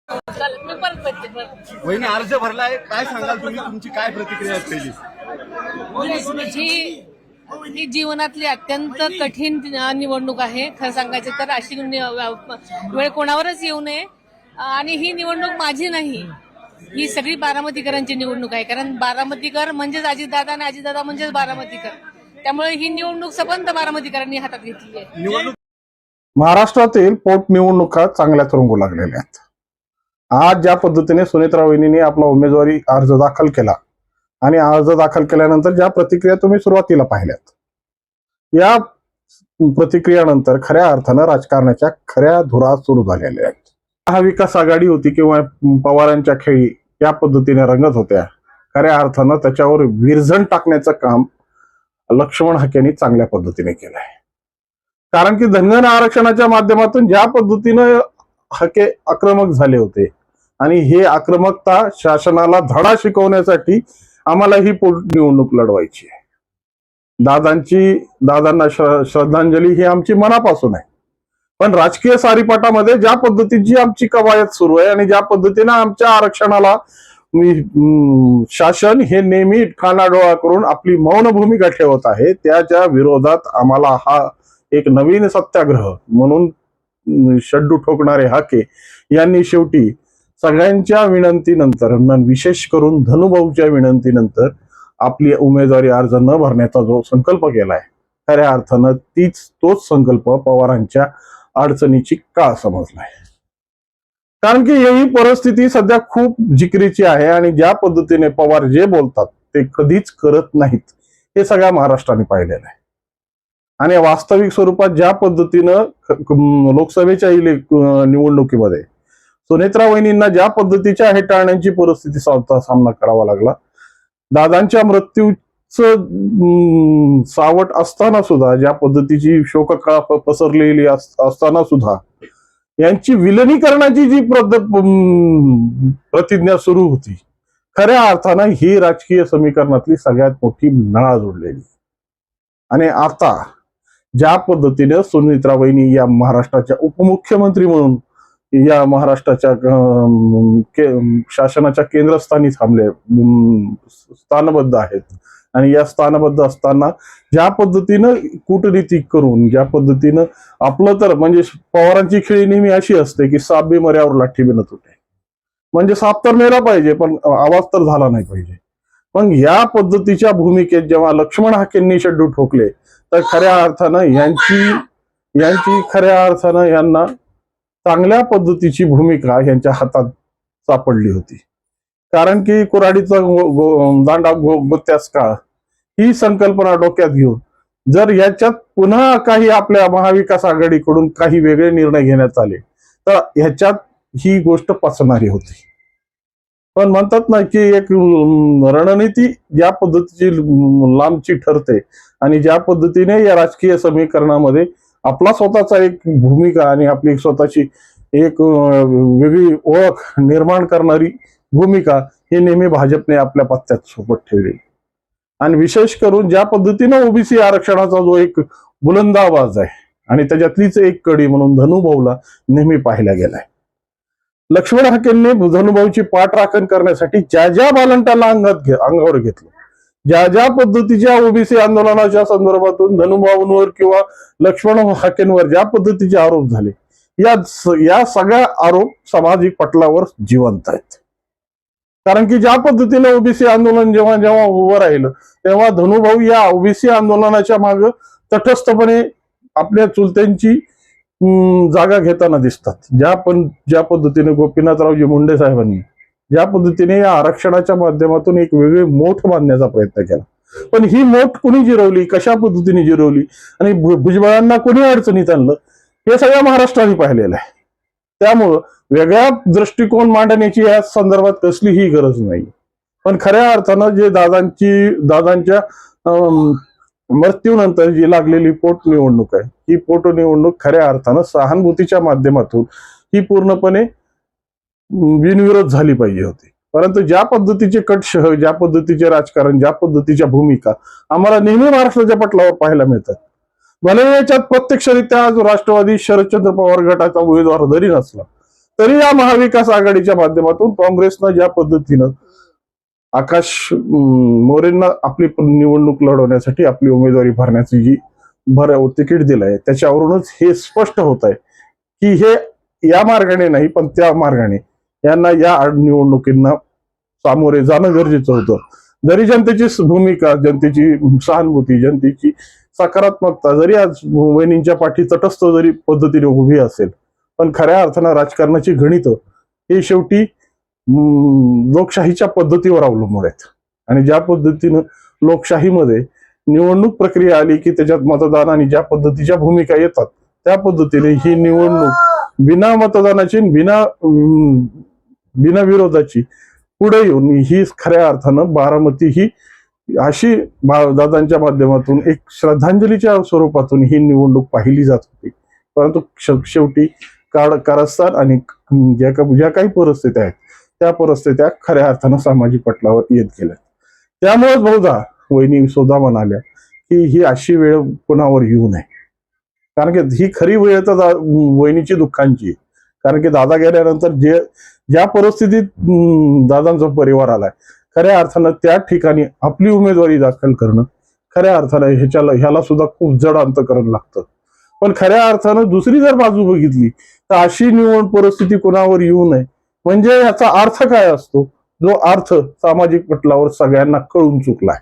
वहिनी अर्ज भरलाय, काय सांगाल तुम्ही? तुमची काय प्रतिक्रिया असलेली? ही जीवनातली अत्यंत कठीण निवडणूक आहे. खरं सांगायचं तर अशी वेळ कोणावरच येऊ नये. आणि ही निवडणूक माझी नाही, ही सगळी बारामतीकरांची निवडणूक आहे. कारण बारामतीकर म्हणजेच अजितदादा आणि अजितदादा म्हणजेच बारामतीकर. त्यामुळे ही निवडणूक सबंध बारामतीकरांनी हातात घेतली आहे. महाराष्ट्रातील पोटनिवडणुका चांगल्याच रंगू लागलेल्या आहेत. आज ज्या पद्धतीने सुनेत्रा वहिनींनी आपला उमेदवारी अर्ज दाखल केला आणि अर्ज दाखल केल्यानंतर ज्या प्रतिक्रिया तुम्ही सुरुवातीला पाहिल्यात, या प्रतिक्रियानंतर खऱ्या अर्थानं राजकारणाच्या खऱ्या धुरा सुरू झालेल्या आहेत. महाविकास आघाडी होती किंवा पवारांच्या खेळी या पद्धतीने रंगत होत्या, खऱ्या अर्थानं त्याच्यावर विरजण टाकण्याचं काम लक्ष्मण हाकेंनी चांगल्या पद्धतीने केलंय. कारण की धनगर आरक्षणाच्या माध्यमातून ज्या पद्धतीनं हाके आक्रमक झाले होते आणि हे आक्रमकता शासनाला धडा शिकवण्यासाठी आम्हाला ही निवडणूक लढवायची आहे. दादांना श्रद्धांजली ही आमची मनापासून आहे. पण राजकीय सारीपाटामध्ये ज्या पद्धतीची आमची कवायत सुरू आहे आणि ज्या पद्धतीनं आमच्या आरक्षणाला शासन हे नेहमी कानाडोळा करून आपली मौन भूमिका ठेवत आहे, त्याच्या विरोधात आम्हाला हा एक नवीन सत्याग्रह म्हणून शड्डू ठोकणारे हाके यांनी शेवटी सगळ्यांच्या विनंतीनंतर, विशेष करून धनुभाऊच्या विनंतीनंतर आपली उमेदवारी अर्ज न भरण्याचा जो संकल्प केलाय, खऱ्या अर्थानं तोच संकल्प पवारांच्या अडचणीची काळ समजलाय. कारण की ही परिस्थिती सध्या खूप जिकरीची आहे आणि ज्या पद्धतीने पवार जे बोलतात ते कधीच करत नाहीत, हे सगळ्या महाराष्ट्राने पाहिलेलं आहे. आणि वास्तविक स्वरूपात ज्या पद्धतीनं लोकसभेच्या निवडणुकीमध्ये सुनेत्रा वहिनींना ज्या पद्धतीच्या हेटाळण्याची परिस्थिती सामना करावा लागला, दादांच्या मृत्यूचं सावट असताना सुद्धा, ज्या पद्धतीची शोककळा पसरलेली असताना सुद्धा यांची विलिनीकरणाची जी प्रतिज्ञा सुरू होती, खऱ्या अर्थानं ही राजकीय समीकरणातली सगळ्यात मोठी नळा जोडलेली. आणि आता ज्या पद्धतीने सुनेत्रा वहिनी या महाराष्ट्राच्या उपमुख्यमंत्री म्हणून या महाराष्ट्राच्या शासनाच्या केंद्रस्थानी स्थानबद्ध आहेत आणि या स्थानबद्ध असताना ज्या पद्धतीनं कूटनीती करून, ज्या पद्धतीनं आपलं तर म्हणजे पवारांची खेळी नेहमी अशी असते की साप बी मर्यावर लाठी बी न तुटे. म्हणजे साप तर मेला पाहिजे पण आवाज तर झाला नाही पाहिजे. पण या पद्धतीच्या भूमिकेत जेव्हा लक्ष्मण हाकेंनी शड्डू ठोकले, तर खऱ्या अर्थानं यांची खऱ्या अर्थानं यांना चांगल्या पद्धतीची भूमिका यांच्या हातात सापडली होती. कारण की कुऱ्हाडीचा दांडा गोत्यास काळ ही संकल्पना डोक्यात घेऊन जर याच्यात पुन्हा काही आपल्या महाविकास आघाडीकडून काही वेगळे निर्णय घेण्यात आले तर ह्याच्यात ही गोष्ट पचणारी होती. पण म्हणतात ना की एक रणनीती ज्या पद्धतीची लांबची ठरते आणि ज्या पद्धतीने या राजकीय समीकरणामध्ये आपला स्वतःचा एक भूमिका आणि आपली स्वतःची एक वेगळी ओळख निर्माण करणारी भूमिका ही नेहमी भाजपने आपल्या पत्त्यात सोबत ठेवली. आणि विशेष करून ज्या पद्धतीनं ओबीसी आरक्षणाचा जो एक बुलंद आवाज आहे आणि त्याच्यातलीच एक कडी म्हणून धनुभाऊला नेहमी पाहिला गेलाय. लक्ष्मण हाकेंनी धनुभाऊची पाठराखण करण्यासाठी ज्या बालंटाला अंगावर घेतलं, ज्या पद्धतीच्या ओबीसी आंदोलनाच्या संदर्भातून धनुभाऊंवर किंवा लक्ष्मण हाकेंवर ज्या पद्धतीचे आरोप झाले, या सगळ्या आरोप सामाजिक पटलावर जिवंत आहेत. कारण की ज्या पद्धतीने ओबीसी आंदोलन जेव्हा उभं राहिलं तेव्हा धनुभाऊ या ओबीसी आंदोलनाच्या माग तटस्थपणे आपल्या चुलत्यांची जागा घेताना दिसतात. ज्या पद्धतीने गोपीनाथरावजी मुंडे साहेबांनी ज्या पद्धतीने या आरक्षणाच्या माध्यमातून एक वेगळी मोठ बांधण्याचा प्रयत्न केला, पण ही मोठ कोणी जिरवली, कशा पद्धतीने जिरवली आणि भुजबळांना कोणी अडचणीत आणलं, हे सगळ्या महाराष्ट्राने पाहिलेलं आहे. त्यामुळं वेगळा दृष्टिकोन मांडण्याची या संदर्भात कसलीही गरज नाही. पण खऱ्या अर्थानं जे दादांच्या मृत्यूनंतर जी लागलेली पोटनिवडणूक आहे, ही पोटनिवडणूक खऱ्या अर्थानं सहानुभूतीच्या माध्यमातून ही पूर्णपणे बिनविरोध झाली पाहिजे होती. परंतु ज्या पद्धतीचे कटशह, ज्या पद्धतीचे राजकारण, ज्या पद्धतीच्या भूमिका आम्हाला नेहमी महाराष्ट्राच्या पटलावर पाहायला मिळतात, भले याच्यात प्रत्यक्षरित्या आज राष्ट्रवादी शरदचंद्र पवार गटाचा उमेदवार जरी नसला तरी या महाविकास आघाडीच्या माध्यमातून काँग्रेसनं ज्या पद्धतीनं आकाश मोरेंना आपली निवडणूक लढवण्यासाठी आपली उमेदवारी भरण्याची जी तिकीट दिलंय, त्याच्यावरूनच हे स्पष्ट होत आहे की हे या मार्गाने नाही पण त्या मार्गाने यांना या निवडणुकींना सामोरे जाणं गरजेचं होतं. जरी जनतेची भूमिका, जनतेची सहानुभूती, जनतेची सकारात्मकता जरी आज वहिनींच्या पाठी तटस्थ जरी पद्धतीने उभी असेल, पण खऱ्या अर्थानं राजकारणाची गणितं हे शेवटी लोकशाहीच्या पद्धतीवर अवलंबून आहेत. आणि ज्या पद्धतीनं लोकशाहीमध्ये निवडणूक प्रक्रिया आली की त्याच्यात मतदान आणि ज्या पद्धतीच्या भूमिका येतात त्या पद्धतीने ही निवडणूक बिना मतदानाची, बिना विरोधाची पुढे येऊन ही खऱ्या अर्थानं बारामती ही अशी दादांच्या माध्यमातून एक श्रद्धांजलीच्या स्वरूपातून ही निवडणूक पाहिली जात होती. परंतु शेवटी कारस्थान आणि ज्या काही परिस्थिती आहेत त्या परिस्थित्या खऱ्या अर्थानं सामाजिक पटलावर येत गेल्या. त्यामुळेच बहुधा वहिनी सुद्धा म्हणाल्या की ही अशी वेळ कोणावर येऊ नये, कारण की ही खरी वेळ तर वहिनीची दुःखांची आहे. कारण की दादा गेल्यानंतर ज्या परिस्थितीत दादांचा परिवार आलाय, खऱ्या अर्थानं त्या ठिकाणी आपली उमेदवारी दाखल करणं खऱ्या अर्थानं ह्याला सुद्धा खूप जड अंतकरण लागतं. पण खऱ्या अर्थानं दुसरी जर बाजू बघितली तर अशी निवड परिस्थिती कोणावर येऊ नये म्हणजे याचा अर्थ काय असतो, जो अर्थ सामाजिक पटलावर सगळ्यांना कळून चुकलाय.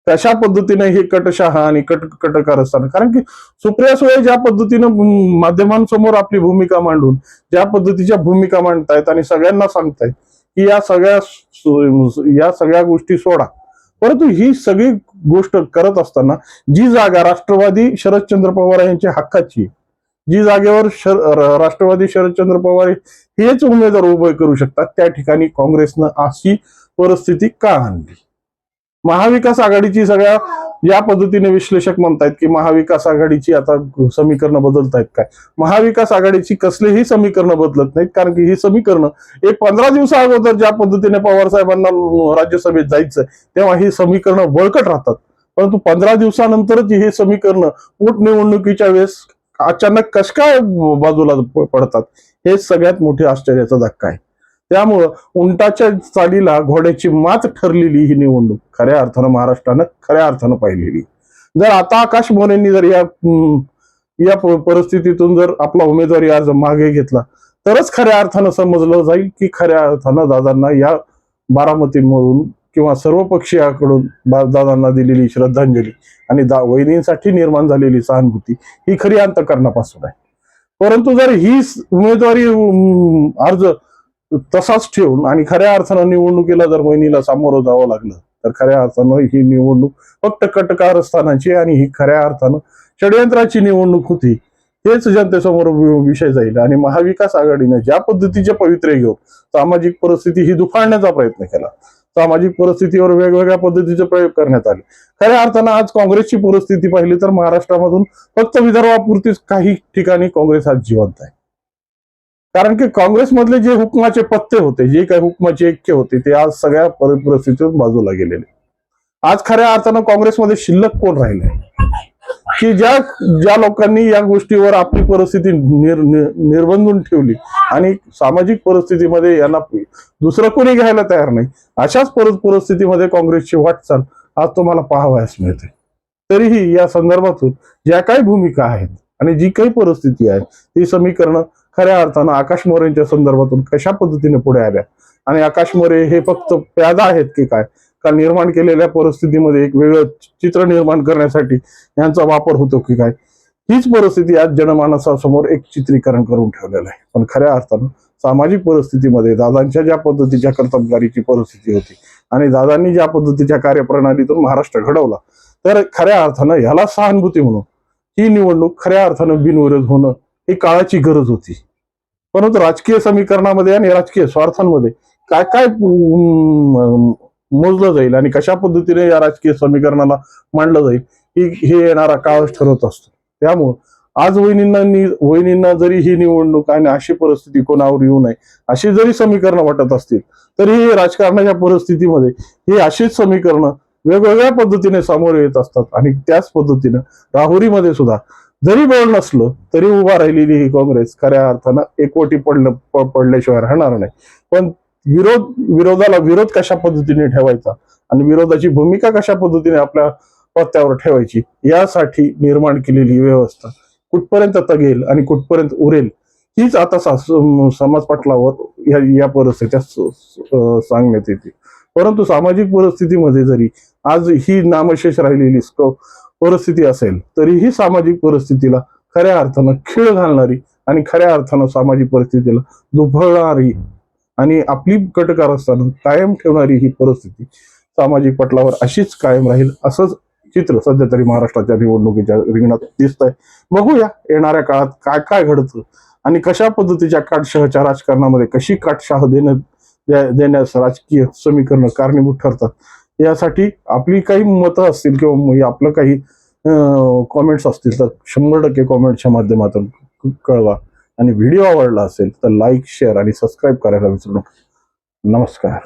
तशा पद्धतीने हे कटशहा आणि कटकार असताना, कारण की सुप्रिया सुळे ज्या पद्धतीनं माध्यमांसमोर आपली भूमिका मांडून ज्या पद्धतीच्या भूमिका मांडतायत आणि सगळ्यांना सांगतायत की या सगळ्या गोष्टी सोडा, परंतु ही सगळी गोष्ट करत असताना जी जागा राष्ट्रवादी शरदचंद्र पवार यांच्या हक्काची, जी जागेवर राष्ट्रवादी शरदचंद्र पवार हेच उमेदवार उभे करू शकतात, त्या ठिकाणी काँग्रेसनं अशी परिस्थिती का आणली. महाविकास आघाडीची सगळ्या या पद्धतीने विश्लेषक म्हणतायत की महाविकास आघाडीची आता समीकरणं बदलतायत काय. महाविकास आघाडीची कसलीही समीकरणं बदलत नाहीत, कारण की ही समीकरणं 15 दिवसा अगोदर ज्या पद्धतीने पवार साहेबांना राज्यसभेत जायचं तेव्हा ही समीकरणं बळकट राहतात, परंतु 15 दिवसानंतरच हे समीकरणं पोटनिवडणुकीच्या वेळेस अचानक कस काय बाजूला पडतात, हे सगळ्यात मोठे आश्चर्याचा धक्का आहे. त्यामुळं उंटाच्या चालीला घोड्याची मात ठरलेली ही निवडणूक खऱ्या अर्थानं महाराष्ट्रानं खऱ्या अर्थानं पाहिलेली. जर आता आकाश मोरेंनी जर या परिस्थितीतून जर आपला उमेदवारी अर्ज मागे घेतला तरच खऱ्या अर्थानं समजलं जाईल की खऱ्या अर्थानं दादांना या बारामतीमधून किंवा सर्व पक्षीयाकडून दादांना दिलेली श्रद्धांजली आणि वहिनींसाठी निर्माण झालेली सहानुभूती ही खरी अंतःकरणापासून आहे. परंतु जर ही उमेदवारी अर्ज तसाच ठेवून आणि खऱ्या अर्थानं निवडणुकीला जर वहिनीला सामोरं जावं लागलं तर खऱ्या अर्थानं ही निवडणूक फक्त कटकारस्थानाची आणि ही खऱ्या अर्थानं षडयंत्राची निवडणूक होती हेच जनतेसमोर विषय जाईल. आणि महाविकास आघाडीने ज्या पद्धतीचे पवित्रे घेऊन सामाजिक परिस्थिती ही दुखावण्याचा प्रयत्न केला, सामाजिक परिस्थितीवर वेगवेगळ्या पद्धतीचे प्रयोग करण्यात आले. खऱ्या अर्थानं आज काँग्रेसची परिस्थिती पाहिली तर महाराष्ट्रामधून फक्त विदर्भापुरतीच काही ठिकाणी काँग्रेस आज जिवंत आहे. कारण की काँग्रेसमधले जे हुकमाचे पत्ते होते, जे काही हुकमाचे ऐक्य होते, ते आज सगळ्या परिस्थितीतून बाजूला गेलेले. आज खऱ्या अर्थानं काँग्रेसमध्ये शिल्लक कोण राहिले की ज्या लोकांनी या गोष्टीवर आपली परिस्थिती निर्बंधून ठेवली आणि सामाजिक परिस्थितीमध्ये यांना दुसरं कोणी घ्यायला तयार नाही, अशाच परिस्थितीमध्ये काँग्रेसची वाटचाल आज तुम्हाला पाहावयास मिळते. तरीही या संदर्भातून ज्या काही भूमिका आहेत आणि जी काही परिस्थिती आहे ती समीकरणं खऱ्या अर्थानं आकाश मोरेंच्या संदर्भातून कशा पद्धतीने पुढे आल्या आणि आकाश मोरे हे फक्त प्यादा आहेत की काय, का निर्माण केलेल्या परिस्थितीमध्ये एक वेगळं चित्र निर्माण करण्यासाठी यांचा वापर होतो की काय, हीच परिस्थिती आज जनमानसासमोर एक चित्रीकरण करून ठेवलेलं आहे. पण खऱ्या अर्थानं सामाजिक परिस्थितीमध्ये दादांच्या ज्या पद्धतीच्या कर्तबगारीची परिस्थिती होती आणि दादांनी ज्या पद्धतीच्या कार्यप्रणालीतून महाराष्ट्र घडवला, तर खऱ्या अर्थानं ह्याला सहानुभूती म्हणून ही निवडणूक खऱ्या अर्थानं बिनविरोध होणं ही काळाची गरज होती. परंतु राजकीय समीकरणामध्ये आणि राजकीय स्वार्थांमध्ये काय काय मोजलं जाईल आणि कशा पद्धतीने या राजकीय समीकरणाला मांडलं जाईल हे येणारा काळच ठरवत असतो. त्यामुळं आज वहिनींना जरी ही निवडणूक आणि अशी परिस्थिती कोणावर येऊ नये अशी जरी समीकरणं वाटत असतील तरी राजकारणाच्या परिस्थितीमध्ये ही अशीच समीकरणं वेगवेगळ्या पद्धतीने सामोरे येत असतात. आणि त्याच पद्धतीनं राहुरीमध्ये सुद्धा जरी बळ नसलं तरी उभा राहिलेली ही काँग्रेस खऱ्या अर्थानं एकवटी पडल्याशिवाय राहणार नाही. पण विरोधाला विरोध कशा पद्धतीने ठेवायचा आणि विरोधाची भूमिका कशा पद्धतीने आपल्या पत्त्यावर ठेवायची यासाठी निर्माण केलेली व्यवस्था कुठपर्यंत तगेल आणि कुठपर्यंत उरेल हीच आता समाज पटलावर या परिस्थित्या सांगण्यात येते. परंतु सामाजिक परिस्थितीमध्ये जरी आज ही नामशेष राहिलेली परिस्थिती असेल तरीही सामाजिक परिस्थितीला खऱ्या अर्थानं खीळ घालणारी आणि खऱ्या अर्थानं सामाजिक परिस्थितीला दुभळणारी आणि आपली कटकारस्थानं कायम ठेवणारी ही परिस्थिती सामाजिक पटलावर अशीच कायम राहील असंच चित्र सध्या तरी महाराष्ट्राच्या निवडणुकीच्या रिंगणात दिसतंय. बघूया येणाऱ्या काळात काय काय घडतं आणि कशा पद्धतीच्या काटशहाच्या राजकारणामध्ये कशी काटशाह देण्यास राजकीय समीकरणं कारणीभूत ठरतात यासाठी आपली काही मतं असतील किंवा आपलं काही कॉमेंट्स असतील तर 100% कॉमेंटच्या माध्यमातून कळवा. आणि व्हिडिओ आवडला असेल तर लाईक, शेअर आणि सबस्क्राईब करायला विसरू नका. नमस्कार.